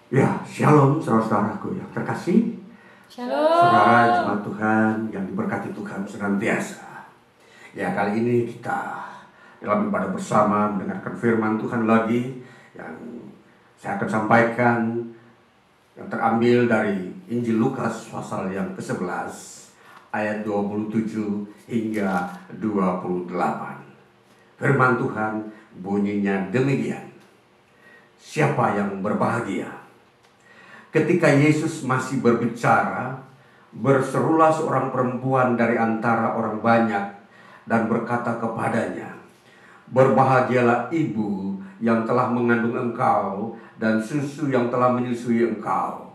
Ya, shalom saudara-saudaraku yang terkasih. Saudara Shalom. jemaat Tuhan yang diberkati Tuhan senantiasa. Ya, kali ini kita dalam ibadah bersama mendengarkan firman Tuhan lagi yang saya akan sampaikan, yang terambil dari Injil Lukas pasal yang ke-11 ayat 27 hingga 28. Firman Tuhan bunyinya demikian. Siapa yang berbahagia? Ketika Yesus masih berbicara, berserulah seorang perempuan dari antara orang banyak dan berkata kepadanya, "Berbahagialah ibu yang telah mengandung engkau dan susu yang telah menyusui engkau."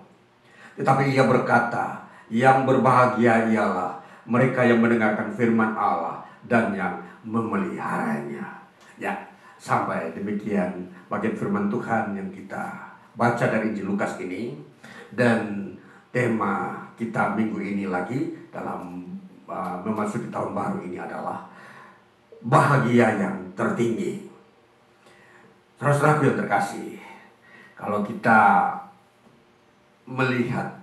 Tetapi ia berkata, "Yang berbahagia ialah mereka yang mendengarkan firman Allah dan yang memeliharanya." Ya, sampai demikian bagian firman Tuhan yang kita baca dari Injil Lukas ini. Dan tema kita minggu ini lagi dalam memasuki tahun baru ini adalah bahagia yang tertinggi. Saudara-saudaraku yang terkasih, kalau kita melihat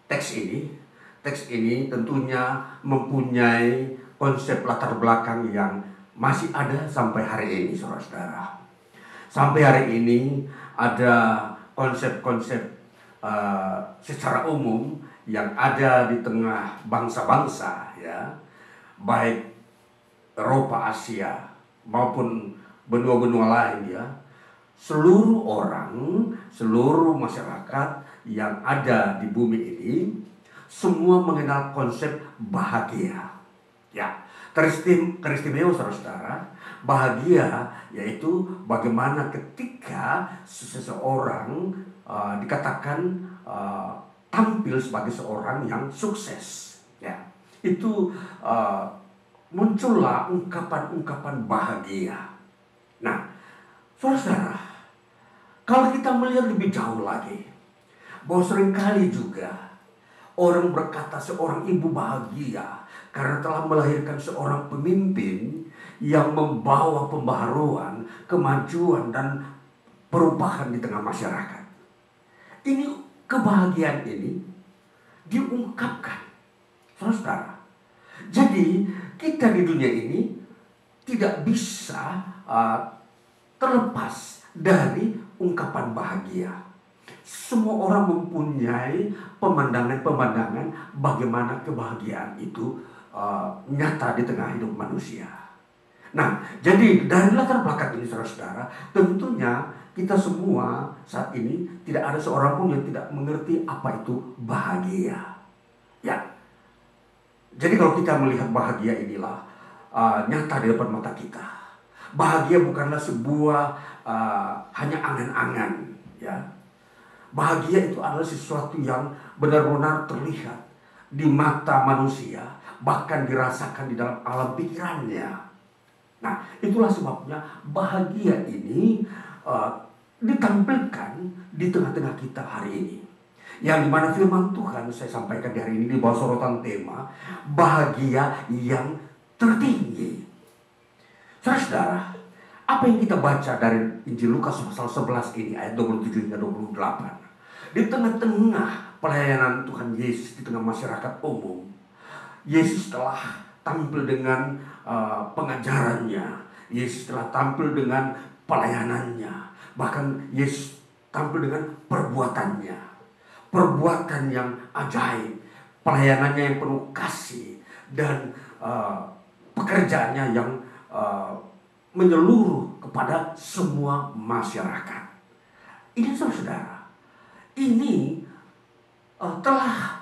teks ini tentunya mempunyai konsep latar belakang yang masih ada sampai hari ini, saudara-saudara. Sampai hari ini ada konsep-konsep secara umum yang ada di tengah bangsa-bangsa, ya, baik Eropa, Asia maupun benua-benua lain, ya. Seluruh orang, seluruh masyarakat yang ada di bumi ini semua mengenal konsep bahagia. Ya, teristimewa saudara-saudara, bahagia yaitu bagaimana ketika seseorang dikatakan tampil sebagai seorang yang sukses. Ya, itu muncullah ungkapan-ungkapan bahagia. Nah, saudara, kalau kita melihat lebih jauh lagi, bahwa seringkali juga orang berkata seorang ibu bahagia karena telah melahirkan seorang pemimpin yang membawa pembaharuan, kemajuan, dan perubahan di tengah masyarakat. Ini kebahagiaan ini diungkapkan, saudara. Jadi kita di dunia ini tidak bisa terlepas dari ungkapan bahagia. Semua orang mempunyai pemandangan-pemandangan bagaimana kebahagiaan itu nyata di tengah hidup manusia. Nah, jadi dari latar belakang ini saudara-saudara, tentunya kita semua saat ini tidak ada seorang pun yang tidak mengerti apa itu bahagia. Ya, jadi kalau kita melihat bahagia inilah nyata di depan mata kita. Bahagia bukanlah sebuah hanya angan-angan, ya. Bahagia itu adalah sesuatu yang benar-benar terlihat di mata manusia, bahkan dirasakan di dalam alam pikirannya. Nah, itulah sebabnya bahagia ini ditampilkan di tengah-tengah kita hari ini. Yang dimana firman Tuhan saya sampaikan di hari ini di bawah sorotan tema bahagia yang tertinggi. Saudara, apa yang kita baca dari Injil Lukas pasal 11 ini ayat 27 hingga 28. Di tengah-tengah pelayanan Tuhan Yesus di tengah masyarakat umum, Yesus telah tampil dengan pengajarannya. Yesus telah tampil dengan pelayanannya. Bahkan Yesus tampil dengan perbuatannya. Perbuatan yang ajaib. Pelayanannya yang penuh kasih. Dan pekerjaannya yang menyeluruh kepada semua masyarakat. Ini saudara, ini telah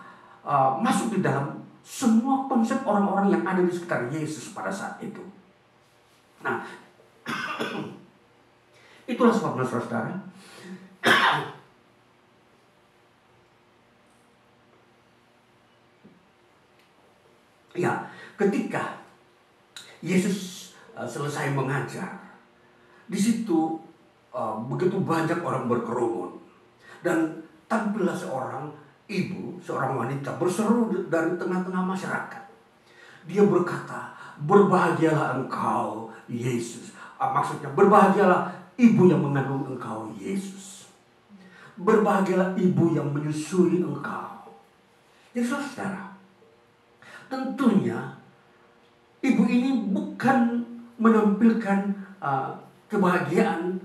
masuk di dalam semua konsep orang-orang yang ada di sekitar Yesus pada saat itu. Nah, itulah sebabnya saudara, ya, ketika Yesus selesai mengajar, di situ begitu banyak orang berkerumun dan tampillah seorang ibu, seorang wanita berseru dari tengah-tengah masyarakat. Dia berkata, "Berbahagialah engkau, Yesus." Maksudnya, berbahagialah ibu yang mengandung engkau, Yesus. Berbahagialah ibu yang menyusui engkau. Jadi saudara, tentunya ibu ini bukan menampilkan kebahagiaan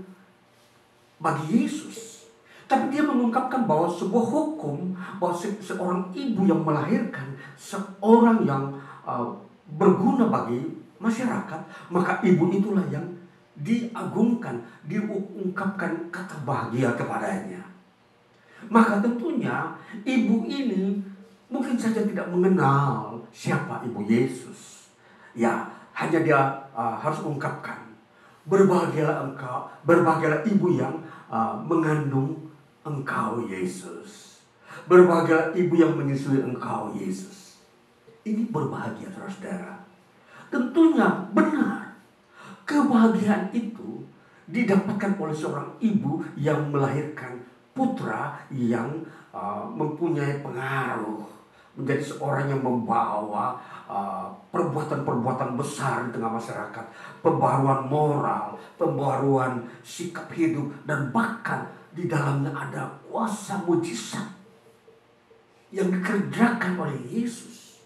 bagi Yesus, tapi dia mengungkapkan bahwa sebuah hukum, bahwa seorang ibu yang melahirkan seorang yang berguna bagi masyarakat, maka ibu itulah yang diagungkan, diungkapkan kata bahagia kepadanya. Maka tentunya ibu ini mungkin saja tidak mengenal siapa ibu Yesus. Ya, hanya dia harus mengungkapkan, berbahagialah engkau, berbahagialah ibu yang mengandung engkau Yesus. Berbahagialah ibu yang menyusui engkau Yesus. Ini berbahagia saudara. Tentunya benar. Kebahagiaan itu didapatkan oleh seorang ibu yang melahirkan putra yang mempunyai pengaruh, menjadi seorang yang membawa perbuatan-perbuatan besar di tengah masyarakat, pembaruan moral, pembaruan sikap hidup, dan bahkan di dalamnya ada kuasa mujizat yang dikerjakan oleh Yesus.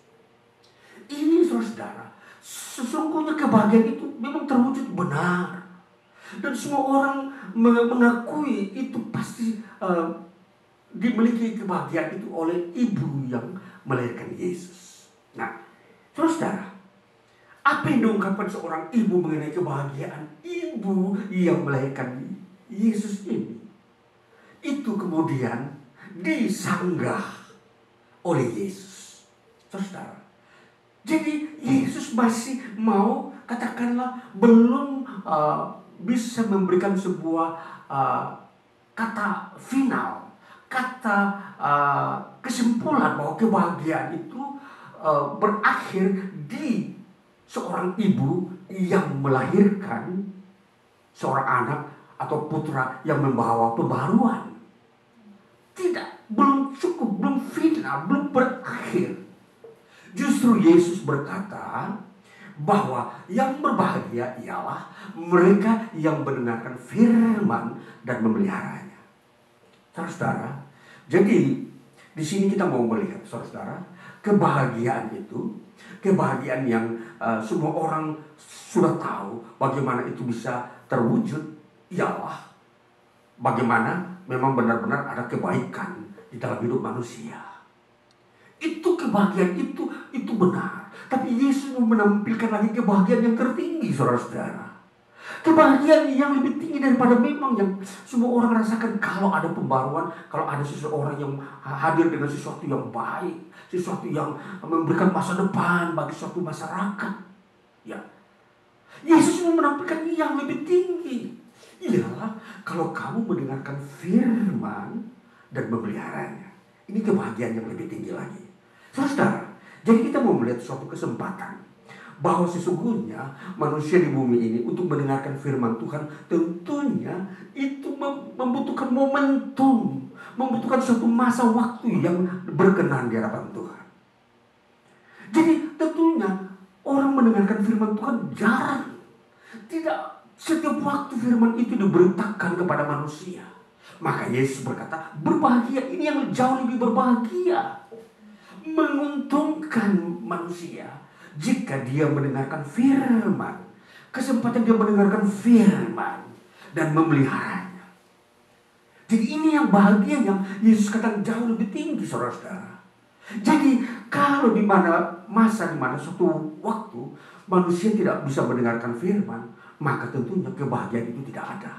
Ini saudara, sesungguhnya kebahagiaan itu memang terwujud benar. Dan semua orang mengakui itu pasti dimiliki kebahagiaan itu oleh ibu yang melahirkan Yesus. Nah, saudara, apa yang diungkapkan seorang ibu mengenai kebahagiaan ibu yang melahirkan Yesus ini? Itu kemudian disanggah oleh Yesus. Saudara, jadi Yesus masih mau, katakanlah, belum bisa memberikan sebuah kata final, kata kesimpulan bahwa kebahagiaan itu berakhir di seorang ibu yang melahirkan seorang anak atau putra yang membawa pembaruan. Tidak, belum cukup, belum final, belum berakhir. Justru Yesus berkata bahwa yang berbahagia ialah mereka yang mendengarkan firman dan memeliharanya. Saudara, jadi di sini kita mau melihat, saudara, kebahagiaan itu, kebahagiaan yang semua orang sudah tahu bagaimana itu bisa terwujud, ialah bagaimana memang benar-benar ada kebaikan di dalam hidup manusia. Itu kebahagiaan itu benar. Tapi Yesus menampilkan lagi kebahagiaan yang tertinggi, saudara-saudara. Kebahagiaan yang lebih tinggi daripada memang yang semua orang rasakan kalau ada pembaruan, kalau ada seseorang yang hadir dengan sesuatu yang baik, sesuatu yang memberikan masa depan bagi suatu masyarakat. Ya, Yesus menampilkan yang lebih tinggi. Ialah kalau kamu mendengarkan firman dan memeliharanya. Ini kebahagiaan yang lebih tinggi lagi. Saudara, jadi kita mau melihat suatu kesempatan bahwa sesungguhnya manusia di bumi ini untuk mendengarkan firman Tuhan tentunya itu membutuhkan momentum, membutuhkan suatu masa waktu yang berkenan di hadapan Tuhan. Jadi tentunya orang mendengarkan firman Tuhan jarang. Tidak setiap waktu firman itu diberitakan kepada manusia. Maka Yesus berkata, berbahagia, ini yang jauh lebih berbahagia, menguntungkan manusia jika dia mendengarkan firman, kesempatan dia mendengarkan firman dan memeliharanya. Jadi ini yang bahagia yang Yesus katakan jauh lebih tinggi, saudara-saudara. Jadi kalau di mana masa, di mana suatu waktu manusia tidak bisa mendengarkan firman, maka tentunya kebahagiaan itu tidak ada.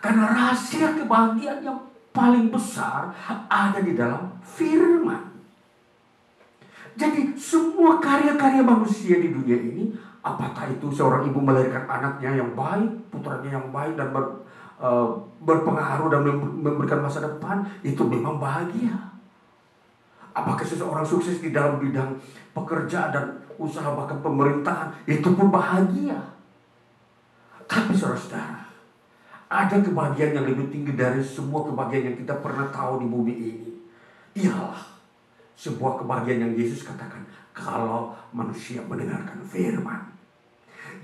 Karena rahasia kebahagiaan yang paling besar ada di dalam firman. Jadi semua karya-karya manusia di dunia ini, apakah itu seorang ibu melahirkan anaknya yang baik, putranya yang baik dan berpengaruh dan memberikan masa depan, itu memang bahagia. Apakah seseorang sukses di dalam bidang pekerjaan dan usaha bahkan pemerintahan, itu pun bahagia. Tapi saudara-saudara, ada kebahagiaan yang lebih tinggi dari semua kebahagiaan yang kita pernah tahu di bumi ini. Ialah sebuah kebahagiaan yang Yesus katakan, kalau manusia mendengarkan firman.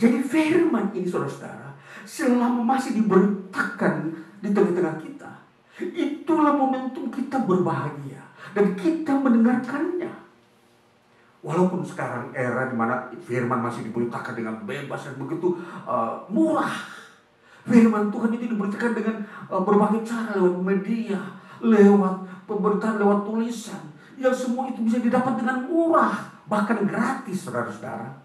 Jadi firman ini, saudara-saudara, selama masih diberitakan di tengah-tengah kita, Itulah momentum kita berbahagia dan kita mendengarkannya. Walaupun sekarang era di mana firman masih diberitakan dengan bebas dan begitu murah. Firman Tuhan itu diberitakan dengan berbagai cara, lewat media, lewat pemberitaan, lewat tulisan. Yang semua itu bisa didapat dengan murah, bahkan gratis, saudara-saudara.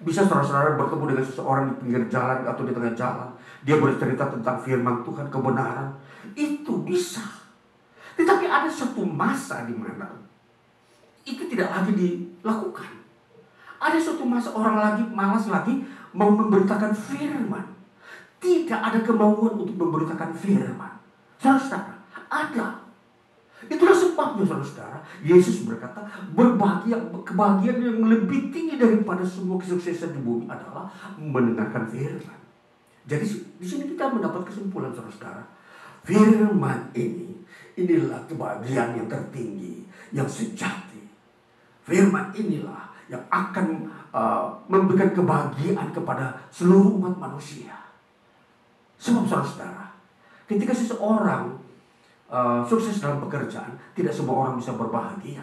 Bisa saudara-saudara bertemu dengan seseorang di pinggir jalan atau di tengah jalan. Dia bercerita tentang firman Tuhan, kebenaran. Itu bisa. Tetapi ada satu masa di mana itu tidak lagi dilakukan. Ada suatu masa orang lagi malas lagi mau memberitakan firman. Tidak ada kemauan untuk memberitakan firman. Saudara-saudara, ada. Itulah sebabnya saudara-saudara, Yesus berkata, kebahagiaan yang lebih tinggi daripada semua kesuksesan di bumi adalah mendengarkan firman. Jadi di sini kita mendapat kesimpulan saudara-saudara, firman inilah kebahagiaan yang tertinggi, yang sejati. Firman inilah yang akan memberikan kebahagiaan kepada seluruh umat manusia. Sebab saudara-saudara, ketika seseorang sukses dalam pekerjaan, tidak semua orang bisa berbahagia.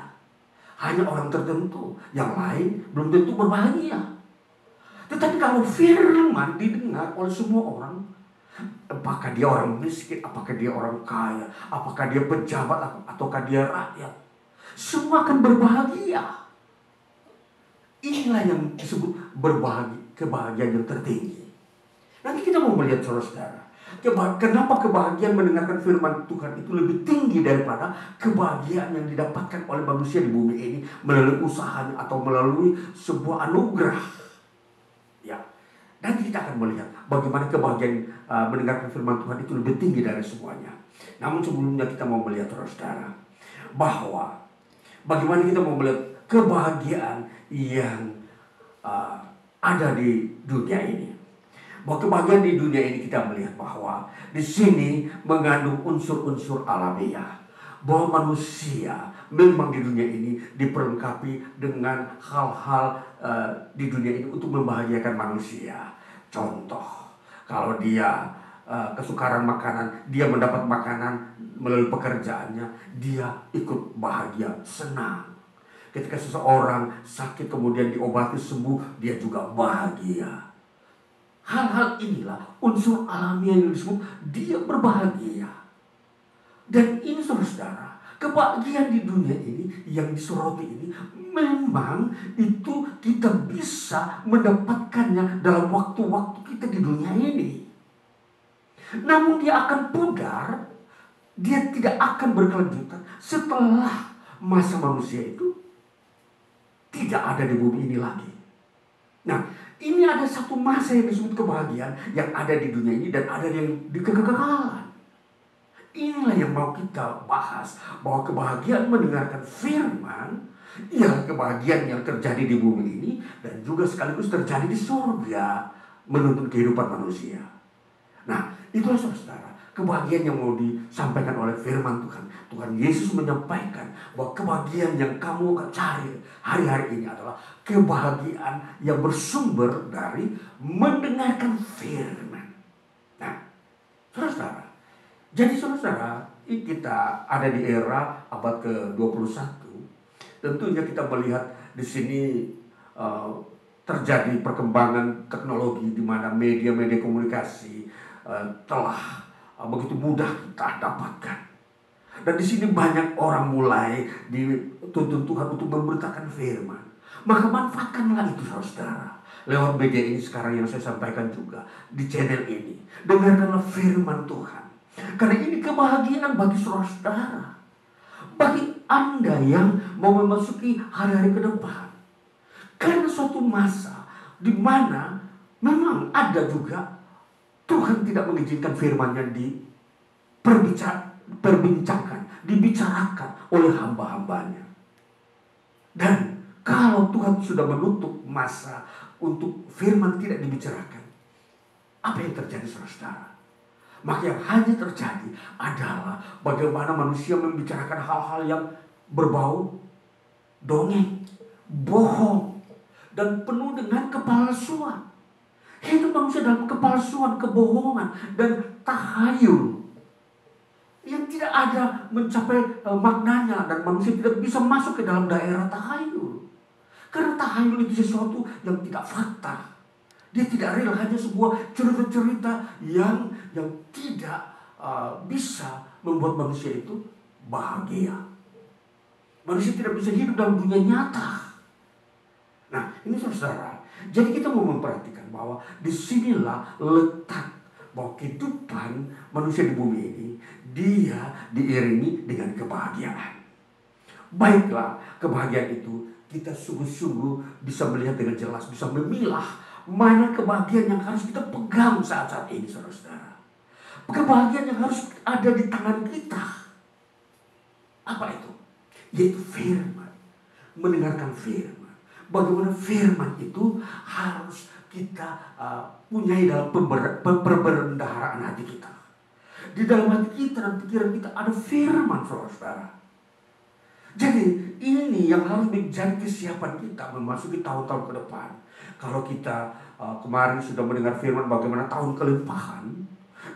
Hanya orang tertentu, yang lain belum tentu berbahagia. Tetapi kalau firman didengar oleh semua orang, apakah dia orang miskin, apakah dia orang kaya, apakah dia pejabat, ataukah dia rakyat, semua akan berbahagia. Inilah yang disebut kebahagiaan yang tertinggi. Nanti kita mau melihat saudara-saudara, kenapa kebahagiaan mendengarkan firman Tuhan itu lebih tinggi daripada kebahagiaan yang didapatkan oleh manusia di bumi ini melalui usahanya atau melalui sebuah anugerah. Ya, nanti kita akan melihat bagaimana kebahagiaan mendengarkan firman Tuhan itu lebih tinggi dari semuanya. Namun sebelumnya kita mau melihat saudara-saudara bahwa bagaimana kita mau melihat kebahagiaan yang ada di dunia ini. Bahwa kebahagiaan di dunia ini kita melihat bahwa di sini mengandung unsur-unsur alamiah. Bahwa manusia memang di dunia ini diperlengkapi dengan hal-hal di dunia ini untuk membahagiakan manusia. Contoh, kalau dia kesukaran makanan, dia mendapat makanan melalui pekerjaannya, dia ikut bahagia, senang. Ketika seseorang sakit kemudian diobati sembuh, dia juga bahagia. Hal-hal inilah unsur alamiah yang disebut dia berbahagia. Dan ini saudara, kebahagiaan di dunia ini yang disoroti ini memang itu kita bisa mendapatkannya dalam waktu-waktu kita di dunia ini. Namun dia akan pudar, dia tidak akan berkelanjutan setelah masa manusia itu tidak ada di bumi ini lagi. Nah, ini ada satu masa yang disebut kebahagiaan yang ada di dunia ini dan ada yang di kekekalan. Inilah yang mau kita bahas, bahwa kebahagiaan mendengarkan firman ialah kebahagiaan yang terjadi di bumi ini dan juga sekaligus terjadi di surga menuntun kehidupan manusia. Nah, itulah saudara, kebahagiaan yang mau disampaikan oleh firman Tuhan. Tuhan Yesus menyampaikan bahwa kebahagiaan yang kamu akan cari hari-hari ini adalah kebahagiaan yang bersumber dari mendengarkan firman. Nah, saudara, jadi saudara, kita ada di era abad ke-21. Tentunya kita melihat di sini terjadi perkembangan teknologi di mana media-media komunikasi telah begitu mudah kita dapatkan. Dan di sini banyak orang mulai dituntun Tuhan untuk memberitakan firman. Maka manfaatkanlah itu saudara. Lewat media ini sekarang yang saya sampaikan juga di channel ini. Dengarkanlah firman Tuhan. Karena ini kebahagiaan bagi saudara. Bagi Anda yang mau memasuki hari-hari ke depan. Karena suatu masa di mana memang ada juga Tuhan tidak mengizinkan firman-Nya diperbincangkan, dibicarakan oleh hamba-hambanya. Dan kalau Tuhan sudah menutup masa untuk firman tidak dibicarakan, apa yang terjadi saudara? Maka yang hanya terjadi adalah bagaimana manusia membicarakan hal-hal yang berbau dongeng, bohong, dan penuh dengan kepalsuan. Hidup manusia dalam kepalsuan, kebohongan, dan tahayul. tidak ada mencapai maknanya, dan manusia tidak bisa masuk ke dalam daerah tahayul. Karena tahayul itu sesuatu yang tidak fakta. Dia tidak real, hanya sebuah cerita-cerita yang tidak bisa membuat manusia itu bahagia. Manusia tidak bisa hidup dalam dunia nyata. Nah, ini saudara. Jadi kita mau memperhatikan bahwa disinilah letak bahwa kehidupan manusia di bumi ini, dia diiringi dengan kebahagiaan. Baiklah, kebahagiaan itu kita sungguh-sungguh bisa melihat dengan jelas, bisa memilah mana kebahagiaan yang harus kita pegang saat-saat ini, saudara-saudara. Kebahagiaan yang harus ada di tangan kita. Apa itu? Yaitu firman. Mendengarkan firman. Bagaimana firman itu harus kita punyai dalam perbendaharaan hati kita. Di dalam hati kita dan pikiran kita ada firman, saudara-saudara. Jadi ini yang harus menjadi kesiapan kita memasuki tahun-tahun ke depan. Kalau kita kemarin sudah mendengar firman bagaimana tahun kelimpahan.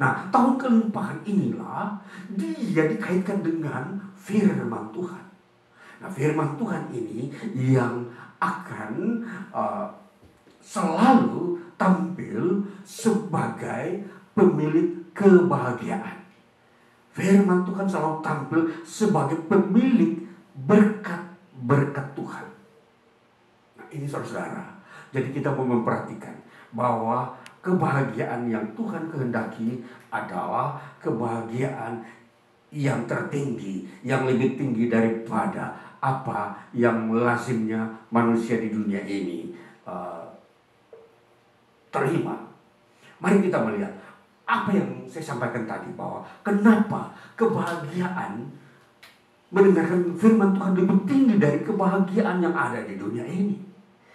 Nah, tahun kelimpahan inilah dia dikaitkan dengan firman Tuhan. Nah, firman Tuhan ini yang akan selalu tampil sebagai pemilik kebahagiaan. Firman Tuhan selalu tampil sebagai pemilik berkat-berkat Tuhan. Nah, ini saudara. Jadi kita mau memperhatikan bahwa kebahagiaan yang Tuhan kehendaki adalah kebahagiaan yang tertinggi, yang lebih tinggi daripada apa yang lazimnya manusia di dunia ini terima. Mari kita melihat apa yang saya sampaikan tadi, bahwa kenapa kebahagiaan mendengarkan firman Tuhan lebih tinggi dari kebahagiaan yang ada di dunia ini.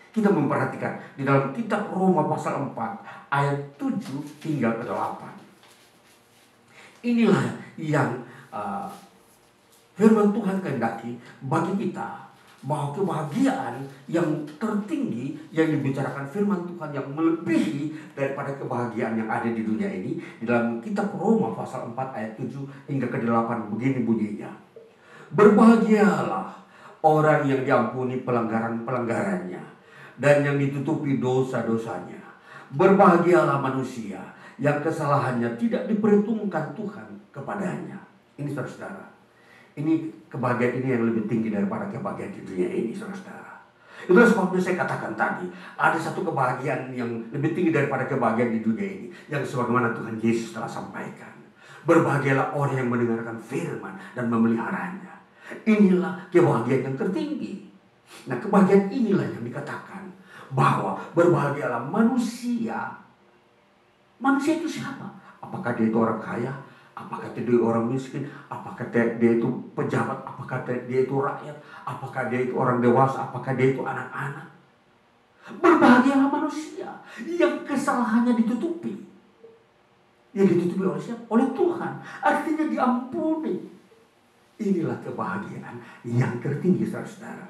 Kita memperhatikan di dalam kitab Roma pasal 4 ayat 7 hingga ke 8. Inilah yang firman Tuhan kehendaki bagi kita, bahwa kebahagiaan yang tertinggi yang dibicarakan firman Tuhan yang melebihi daripada kebahagiaan yang ada di dunia ini, di dalam kitab Roma pasal 4 ayat 7 hingga ke 8 begini bunyinya. Berbahagialah orang yang diampuni pelanggaran-pelanggarannya dan yang ditutupi dosa-dosanya. Berbahagialah manusia yang kesalahannya tidak diperhitungkan Tuhan kepadanya. Ini saudara-saudara. Ini kebahagiaan ini yang lebih tinggi daripada kebahagiaan di dunia ini, saudara-saudara. Itulah sebabnya saya katakan tadi, ada satu kebahagiaan yang lebih tinggi daripada kebahagiaan di dunia ini, yang sebagaimana Tuhan Yesus telah sampaikan. Berbahagialah orang yang mendengarkan firman dan memeliharanya. Inilah kebahagiaan yang tertinggi. Nah, kebahagiaan inilah yang dikatakan bahwa berbahagialah manusia. Manusia itu siapa? Apakah dia itu orang kaya? Apakah dia itu orang miskin? Apakah dia itu pejabat? Apakah dia itu rakyat? Apakah dia itu orang dewasa? Apakah dia itu anak-anak? Berbahagialah manusia yang kesalahannya ditutupi. Yang ditutupi oleh siapa? Oleh Tuhan. Artinya diampuni. Inilah kebahagiaan yang tertinggi, saudara-saudara.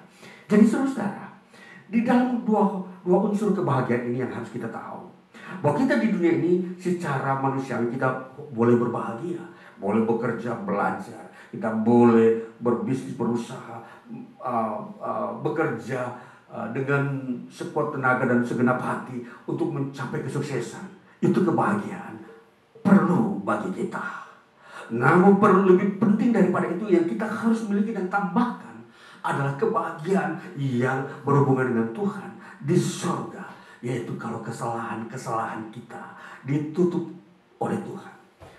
Jadi saudara-saudara, di dalam dua unsur kebahagiaan ini yang harus kita tahu. Bahwa kita di dunia ini secara manusiawi kita boleh berbahagia, boleh bekerja, belajar, kita boleh berbisnis, berusaha, bekerja dengan sekuat tenaga dan segenap hati untuk mencapai kesuksesan. Itu kebahagiaan perlu bagi kita. Namun perlu lebih penting daripada itu yang kita harus miliki dan tambahkan adalah kebahagiaan yang berhubungan dengan Tuhan di surga. Yaitu kalau kesalahan-kesalahan kita ditutup oleh Tuhan,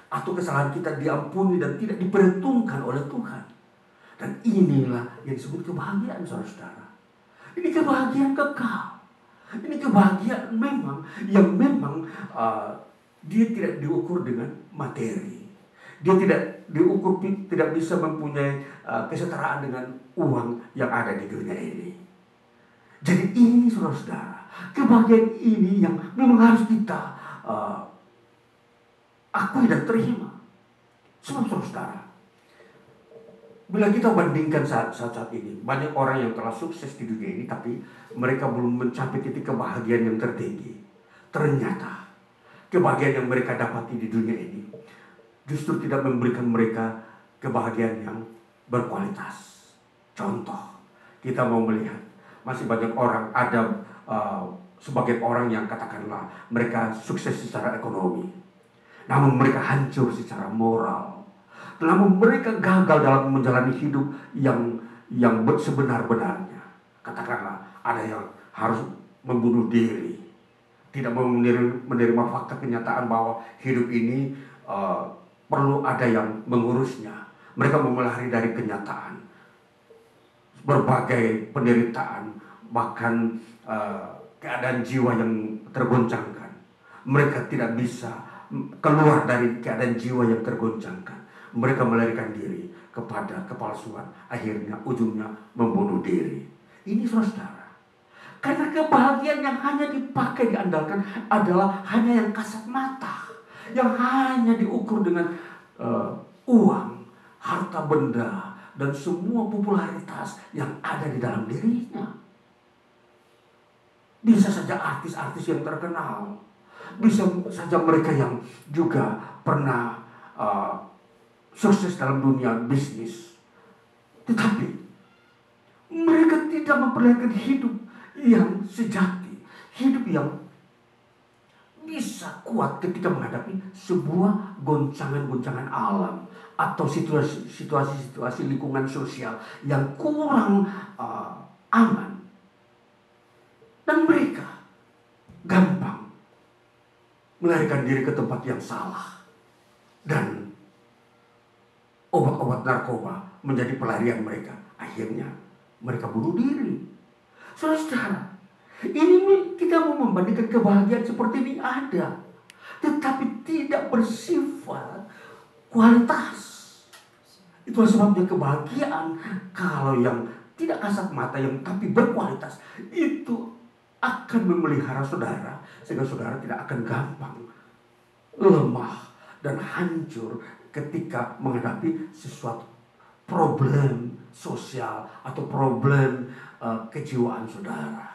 atau kesalahan kita diampuni dan tidak diperhitungkan oleh Tuhan. Dan inilah yang disebut kebahagiaan, saudara-saudara. Ini kebahagiaan kekal. Ini kebahagiaan yang memang dia tidak diukur dengan materi. Dia tidak bisa mempunyai kesetaraan dengan uang yang ada di dunia ini. Jadi ini, saudara-saudara, kebahagiaan ini yang memang harus kita akui dan terima. Sebab saudara, bila kita bandingkan saat ini, banyak orang yang telah sukses di dunia ini, tapi mereka belum mencapai titik kebahagiaan yang tertinggi. Ternyata kebahagiaan yang mereka dapati di dunia ini justru tidak memberikan mereka kebahagiaan yang berkualitas. Contoh, kita mau melihat masih banyak orang, ada sebagian orang yang katakanlah mereka sukses secara ekonomi, namun mereka hancur secara moral. Namun mereka gagal dalam menjalani hidup yang sebenar-benarnya. Katakanlah ada yang harus membunuh diri, tidak mau menerima fakta kenyataan bahwa hidup ini perlu ada yang mengurusnya. Mereka mau lari dari kenyataan, berbagai penderitaan, bahkan keadaan jiwa yang tergoncangkan. Mereka tidak bisa keluar dari keadaan jiwa yang tergoncangkan. Mereka melarikan diri kepada kepalsuan, akhirnya ujungnya membunuh diri. Ini saudara, karena kebahagiaan yang hanya dipakai, diandalkan adalah hanya yang kasat mata, yang hanya diukur dengan uang, harta benda, dan semua popularitas yang ada di dalam dirinya. Bisa saja artis-artis yang terkenal, bisa saja mereka yang juga pernah sukses dalam dunia bisnis, tetapi mereka tidak memperlihatkan hidup yang sejati, hidup yang bisa kuat ketika menghadapi sebuah goncangan-goncangan alam atau situasi lingkungan sosial yang kurang aman. Dan mereka gampang melarikan diri ke tempat yang salah, dan obat-obat narkoba menjadi pelarian mereka. Akhirnya mereka bunuh diri. Saudara, ini kita mau membandingkan kebahagiaan seperti ini ada, tetapi tidak bersifat kualitas. Itulah sebabnya kebahagiaan kalau yang tidak kasat mata, yang tapi berkualitas, itu akan memelihara saudara, sehingga saudara tidak akan gampang lemah dan hancur ketika menghadapi sesuatu problem sosial atau problem kejiwaan saudara.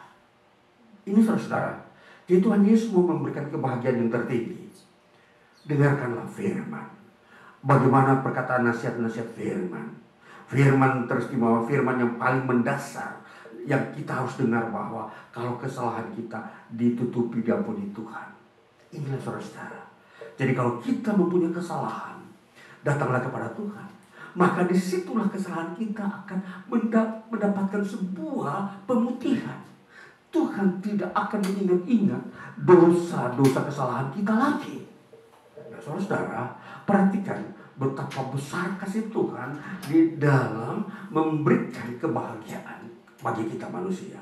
Ini saudara, jadi Tuhan Yesus mau memberikan kebahagiaan yang tertinggi. Dengarkanlah firman. Bagaimana perkataan nasihat-nasihat firman. Firman teristimewa, firman yang paling mendasar, yang kita harus dengar bahwa kalau kesalahan kita ditutupi, diampuni Tuhan. Inilah saudara. Jadi kalau kita mempunyai kesalahan, datanglah kepada Tuhan. Maka disitulah kesalahan kita akan mendapatkan sebuah pemutihan. Tuhan tidak akan mengingat-ingat dosa-dosa kesalahan kita lagi. Nah, saudara, perhatikan betapa besar kasih Tuhan di dalam memberikan kebahagiaan bagi kita manusia.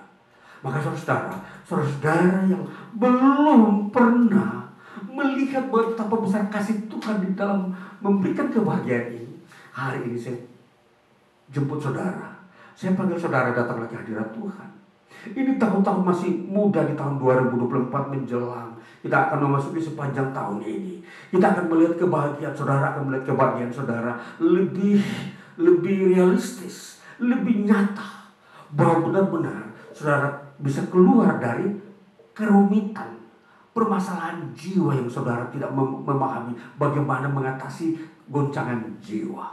Maka saudara yang belum pernah melihat betapa besar kasih Tuhan di dalam memberikan kebahagiaan ini, hari ini saya jemput saudara. Saya panggil saudara datang lagi hadirat Tuhan. Ini tahun-tahun masih muda, di tahun 2024 menjelang. Kita akan memasuki sepanjang tahun ini. Kita akan melihat kebahagiaan saudara, akan melihat kebahagiaan saudara lebih realistis, lebih nyata. Bahwa benar-benar saudara bisa keluar dari kerumitan, permasalahan jiwa yang saudara tidak memahami bagaimana mengatasi goncangan jiwa.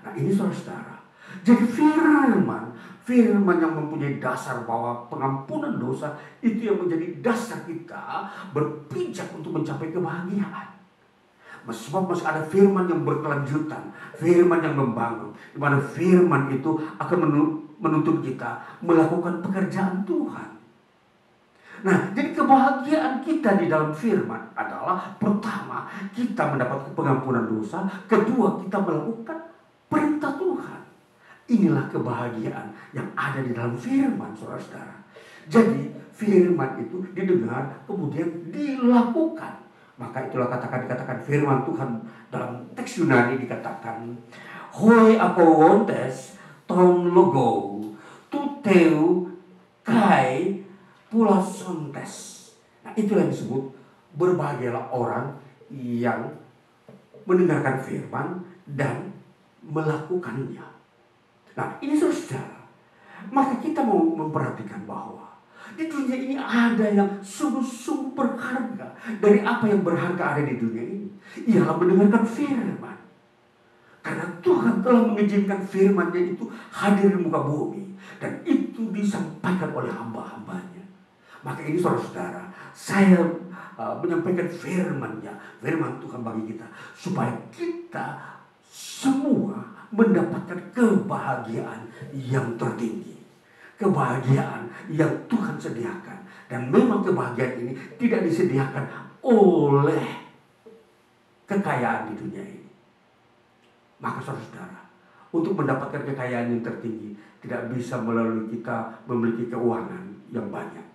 Nah, ini saudara. Jadi firman yang mempunyai dasar bahwa pengampunan dosa itu yang menjadi dasar kita berpijak untuk mencapai kebahagiaan. Sebab masih ada firman yang berkelanjutan, firman yang membangun, di mana firman itu akan menuntut kita melakukan pekerjaan Tuhan. Nah, jadi kebahagiaan kita di dalam firman adalah, pertama, kita mendapat pengampunan dosa, kedua, kita melakukan perintah Tuhan. Inilah kebahagiaan yang ada di dalam firman, saudara-saudara. Jadi firman itu didengar, kemudian dilakukan. Maka itulah dikatakan firman Tuhan dalam teks Yunani dikatakan, hoi ako wontes ton logo tuteu kai pulasontes. Nah, itulah yang disebut berbahagialah orang yang mendengarkan firman dan melakukannya. Nah, ini saudara, maka kita mau memperhatikan bahwa di dunia ini ada yang sungguh-sungguh berharga. Dari apa yang berharga ada di dunia ini? Ialah mendengarkan firman. Karena Tuhan telah mengizinkan firman-Nya itu hadir di muka bumi. Dan itu disampaikan oleh hamba-hambanya. Maka ini saudara-saudara, saya menyampaikan firman-Nya, firman Tuhan bagi kita, supaya kita semua mendapatkan kebahagiaan yang tertinggi. Kebahagiaan yang Tuhan sediakan. Dan memang kebahagiaan ini tidak disediakan oleh kekayaan di dunia ini. Maka saudara-saudara, untuk mendapatkan kekayaan yang tertinggi tidak bisa melalui kita memiliki keuangan yang banyak.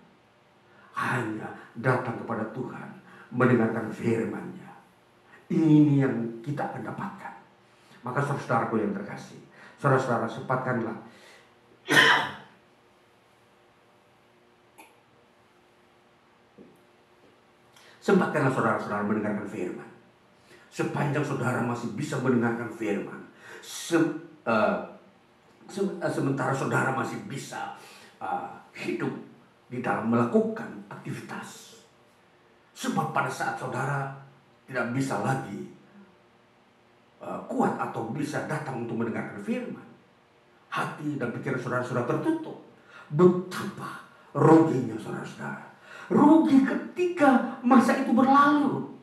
Hanya datang kepada Tuhan, mendengarkan firman-Nya. Ini yang kita akan dapatkan. Maka saudara-saudaraku yang terkasih, saudara-saudara sempatkanlah sempatkanlah saudara-saudara mendengarkan firman. Sepanjang saudara masih bisa mendengarkan firman, sementara saudara masih bisa hidup di dalam melakukan aktivitas. Sebab pada saat saudara tidak bisa lagi kuat atau bisa datang untuk mendengarkan firman, hati dan pikiran saudara sudah tertutup. Betapa ruginya saudara-saudara. Rugi ketika masa itu berlalu.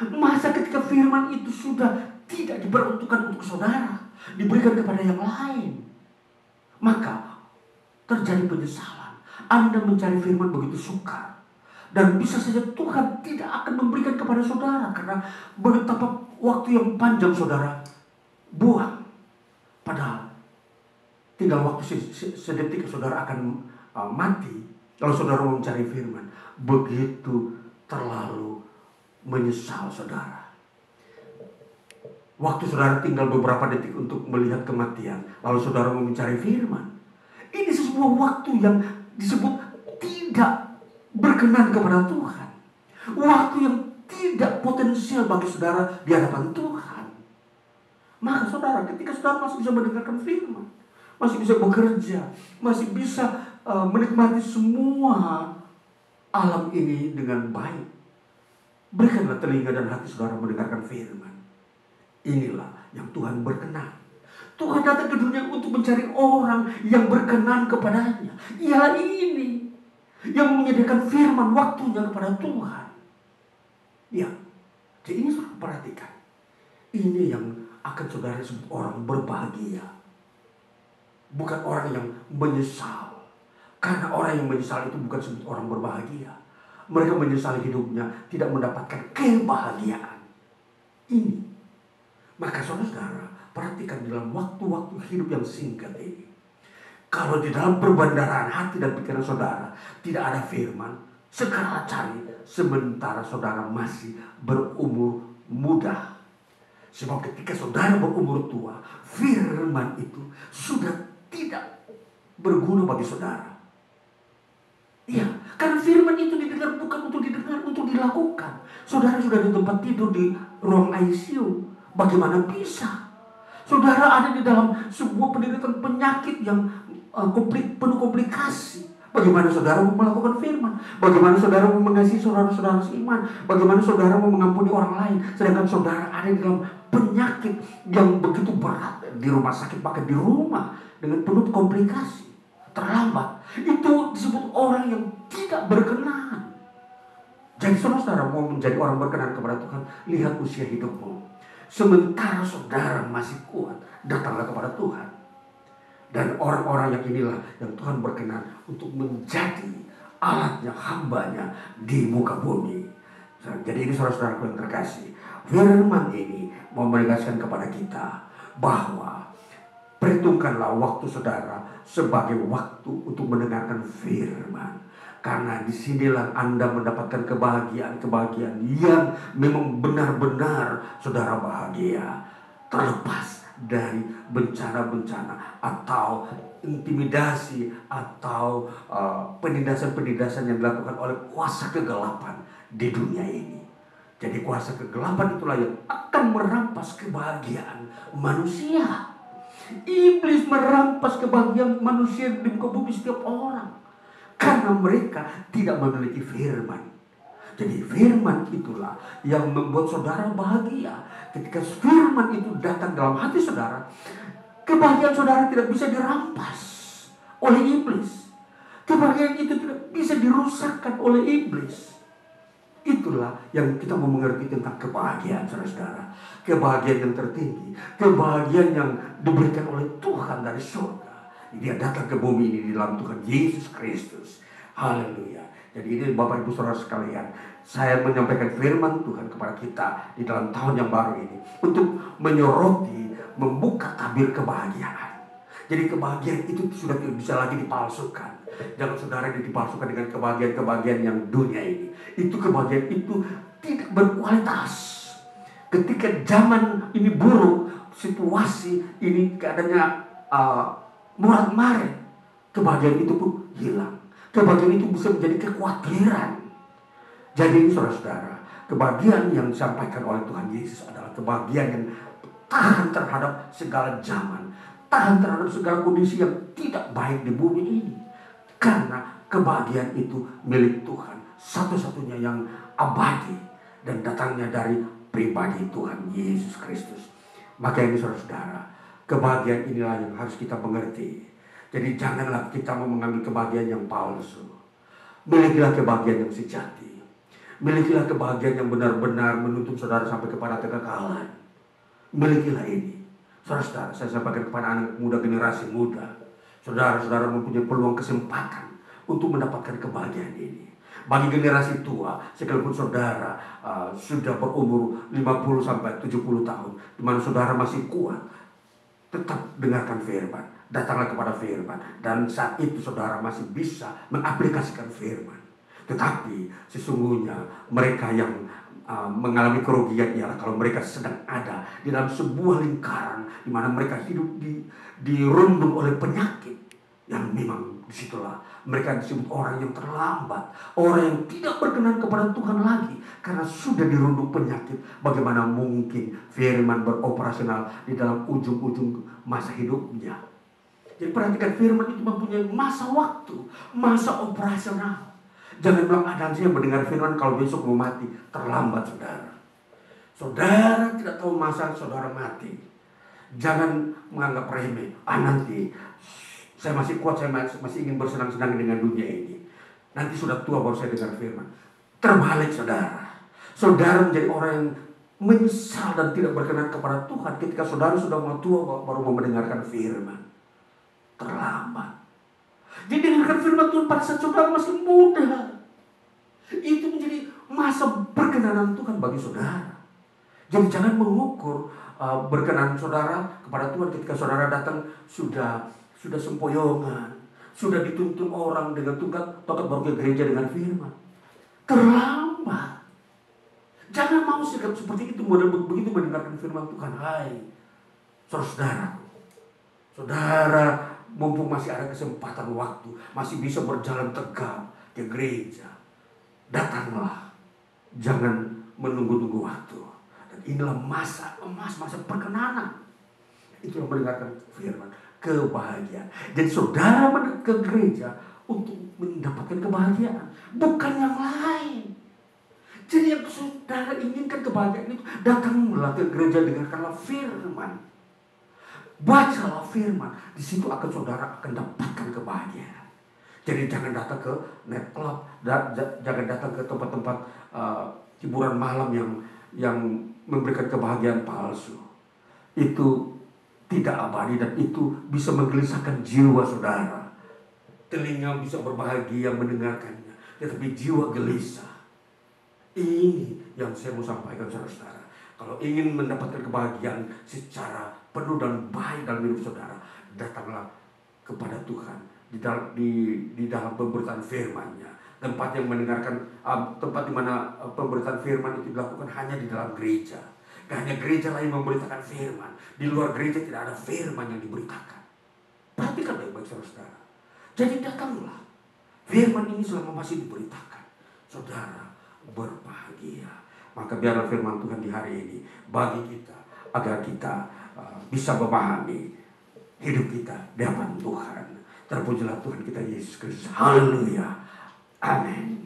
Masa ketika firman itu sudah tidak diperuntukkan untuk saudara, diberikan kepada yang lain, maka terjadi penyesalan. Anda mencari firman begitu sukar, dan bisa saja Tuhan tidak akan memberikan kepada saudara karena betapa waktu yang panjang saudara buang. Padahal tinggal waktu sedetik saudara akan mati. Kalau saudara mau mencari firman, begitu terlalu menyesal saudara. Waktu saudara tinggal beberapa detik untuk melihat kematian, lalu saudara mau mencari firman. Ini sebuah waktu yang disebut tidak berkenan kepada Tuhan. Waktu yang tidak potensial bagi saudara di hadapan Tuhan. Maka saudara, ketika saudara masih bisa mendengarkan firman, masih bisa bekerja, masih bisa menikmati semua alam ini dengan baik, berikanlah telinga dan hati saudara mendengarkan firman. Inilah yang Tuhan berkenan. Tuhan datang ke dunia untuk mencari orang yang berkenan kepadanya. Ialah ini yang menyediakan firman waktunya kepada Tuhan. Ya, jadi ini saudara perhatikan. Ini yang akan saudara sebut orang berbahagia. Bukan orang yang menyesal. Karena orang yang menyesal itu bukan sebut orang berbahagia. Mereka menyesali hidupnya, tidak mendapatkan kebahagiaan. Ini. Maka saudara, perhatikan dalam waktu-waktu hidup yang singkat ini. Kalau di dalam perbendaharaan hati dan pikiran saudara tidak ada firman, segera cari sementara saudara masih berumur muda. Sebab ketika saudara berumur tua, firman itu sudah tidak berguna bagi saudara. Iya, karena firman itu didengar bukan untuk didengar, untuk dilakukan. Saudara sudah di tempat tidur di ruang ICU, bagaimana bisa? Saudara ada di dalam sebuah penderitaan penyakit yang penuh komplikasi. Bagaimana saudara mau melakukan firman? Bagaimana saudara mau mengasihi saudara-saudara seiman? Bagaimana saudara mau mengampuni orang lain? Sedangkan saudara ada di dalam penyakit yang begitu berat di rumah sakit, bahkan di rumah dengan penuh komplikasi. Terlambat. Itu disebut orang yang tidak berkenan. Jadi saudara mau menjadi orang berkenan kepada Tuhan, lihat usia hidupmu. Sementara saudara masih kuat, datanglah kepada Tuhan. Dan orang-orang yang inilah yang Tuhan berkenan untuk menjadi alatnya, hambanya di muka bumi. Jadi ini saudara-saudaraku yang terkasih, firman ini mau menegaskan kepada kita bahwa perhitungkanlah waktu saudara sebagai waktu untuk mendengarkan firman. Karena disinilah Anda mendapatkan kebahagiaan yang memang benar-benar saudara bahagia. Terlepas dari bencana-bencana atau intimidasi atau penindasan-penindasan yang dilakukan oleh kuasa kegelapan di dunia ini. Jadi kuasa kegelapan itulah yang akan merampas kebahagiaan manusia. Iblis merampas kebahagiaan manusia di muka bumi setiap orang. Karena mereka tidak memiliki firman. Jadi firman itulah yang membuat saudara bahagia. ketika firman itu datang dalam hati saudara, kebahagiaan saudara tidak bisa dirampas oleh iblis. Kebahagiaan itu tidak bisa dirusakkan oleh iblis. Itulah yang kita mau mengerti tentang kebahagiaan, saudara-saudara. Kebahagiaan yang tertinggi, kebahagiaan yang diberikan oleh Tuhan dari surga. Dia datang ke bumi ini di dalam Tuhan Yesus Kristus. Haleluya. Jadi ini Bapak Ibu Saudara sekalian, saya menyampaikan firman Tuhan kepada kita di dalam tahun yang baru ini untuk menyoroti, membuka tabir kebahagiaan. Jadi kebahagiaan itu sudah tidak bisa lagi dipalsukan. Jangan saudara dipalsukan dengan kebahagiaan-kebahagiaan yang dunia ini. Itu kebahagiaan itu tidak berkualitas. Ketika zaman ini buruk, situasi ini keadaannya murat-marit, kebahagiaan itu pun hilang. Kebahagiaan itu bisa menjadi kekhawatiran. Jadi ini saudara-saudara, kebahagiaan yang disampaikan oleh Tuhan Yesus adalah kebahagiaan yang tahan terhadap segala zaman, tahan terhadap segala kondisi yang tidak baik di bumi ini. Karena kebahagiaan itu milik Tuhan, satu-satunya yang abadi dan datangnya dari pribadi Tuhan Yesus Kristus. Maka ini saudara-saudara, kebahagiaan inilah yang harus kita mengerti. Jadi janganlah kita mau mengambil kebahagiaan yang palsu. Milikilah kebahagiaan yang sejati. Milikilah kebahagiaan yang benar-benar menuntun saudara sampai kepada kekekalan. Milikilah ini. Saudara-saudara, saya sampaikan kepada anak muda, generasi muda. Saudara-saudara mempunyai peluang kesempatan untuk mendapatkan kebahagiaan ini. Bagi generasi tua, sekalipun saudara sudah berumur 50 sampai 70 tahun, di mana saudara masih kuat, tetap dengarkan firman. Datanglah kepada firman. Dan saat itu saudara masih bisa mengaplikasikan firman. Tetapi sesungguhnya mereka yang mengalami kerugian ialah kalau mereka sedang ada di dalam sebuah lingkaran di mana mereka hidup dirundung oleh penyakit, yang memang disitulah mereka disebut orang yang terlambat, orang yang tidak berkenan kepada Tuhan lagi karena sudah dirundung penyakit. Bagaimana mungkin firman beroperasional di dalam ujung-ujung masa hidupnya? Jadi perhatikan, firman itu mempunyai masa waktu, masa operasional. Jangan bilang saya mendengar firman kalau besok mau mati. Terlambat saudara. Saudara tidak tahu masa saudara mati. Jangan menganggap remeh. Nanti saya masih kuat, saya masih ingin bersenang-senang dengan dunia ini. Nanti sudah tua baru saya dengar firman. Terbalik saudara. Saudara menjadi orang yang menyesal dan tidak berkenan kepada Tuhan ketika saudara sudah mau tua baru mau mendengarkan firman. Terlambat. Jadi dengarkan firman Tuhan pada saat saudara masih muda. Itu menjadi masa berkenanan Tuhan bagi saudara. Jadi jangan mengukur berkenan saudara kepada Tuhan ketika saudara datang sudah sempoyongan, sudah dituntun orang dengan tongkat baru ke gereja dengan firman. Terlambat. Jangan mau sikap seperti itu begitu mendengarkan firman Tuhan. Hai saudara, mumpung masih ada kesempatan waktu, masih bisa berjalan tegak ke gereja, datanglah. Jangan menunggu-tunggu waktu. Dan inilah masa emas, masa perkenanan. Itulah mendengarkan firman, kebahagiaan. Jadi saudara ke gereja untuk mendapatkan kebahagiaan, bukan yang lain. Jadi yang saudara inginkan kebahagiaan itu, datanglah ke gereja, dengarkanlah firman. Bacalah firman, di situ saudara akan dapatkan kebahagiaan. Jadi jangan datang ke night club, jangan datang ke tempat-tempat hiburan malam yang memberikan kebahagiaan palsu. Itu tidak abadi dan itu bisa menggelisahkan jiwa saudara. Telinga bisa berbahagia mendengarkannya, tetapi jiwa gelisah. Ini yang saya mau sampaikan saudara. Kalau ingin mendapatkan kebahagiaan secara penuh dan baik dalam hidup saudara, datanglah kepada Tuhan di dalam pemberitaan firman-Nya. Tempat yang mendengarkan, tempat di mana pemberitaan firman itu dilakukan hanya di dalam gereja. Hanya gereja lain memberitakan firman. Di luar gereja tidak ada firman yang diberitakan. Perhatikan baik-baik saudara. Jadi datanglah. Firman ini selama masih diberitakan, saudara berbahagia. Maka biarlah firman Tuhan di hari ini bagi kita, agar kita bisa memahami hidup kita di hadapan Tuhan. Terpujilah Tuhan kita Yesus Kristus. Haleluya. Amin.